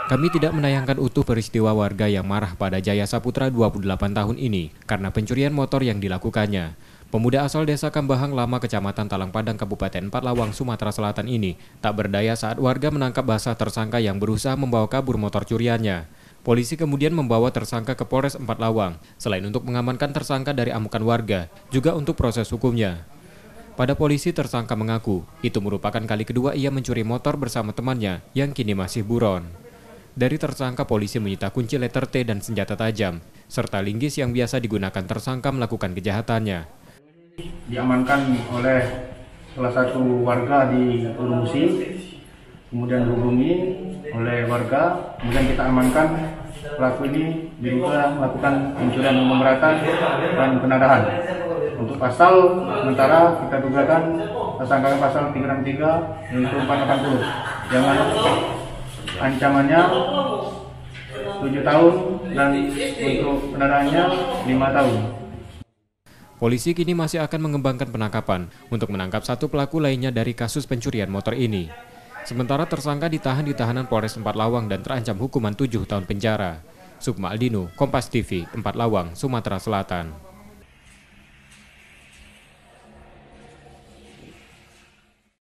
Kami tidak menayangkan utuh peristiwa warga yang marah pada Jaya Saputra 28 tahun ini karena pencurian motor yang dilakukannya. Pemuda asal desa Kambahang Lama, Kecamatan Talang Padang, Kabupaten Empat Lawang, Sumatera Selatan ini tak berdaya saat warga menangkap basah tersangka yang berusaha membawa kabur motor curiannya. Polisi kemudian membawa tersangka ke Polres Empat Lawang, selain untuk mengamankan tersangka dari amukan warga, juga untuk proses hukumnya. Pada polisi, tersangka mengaku itu merupakan kali kedua ia mencuri motor bersama temannya yang kini masih buron. Dari tersangka, polisi menyita kunci letter T dan senjata tajam, serta linggis yang biasa digunakan tersangka melakukan kejahatannya. Diamankan oleh salah satu warga di Urumusi, kemudian dihubungi oleh warga, kemudian kita amankan pelaku ini diduga melakukan pencurian pemberatan dan penadahan. Untuk pasal sementara kita dugakan tersangka pasal 363 yaitu 480, dengan ancamannya 7 tahun dan untuk penadahannya 5 tahun. Polisi kini masih akan mengembangkan penangkapan untuk menangkap satu pelaku lainnya dari kasus pencurian motor ini. Sementara tersangka ditahan di tahanan Polres Empat Lawang dan terancam hukuman 7 tahun penjara. Sukma Aldino, Kompas TV, Empat Lawang, Sumatera Selatan.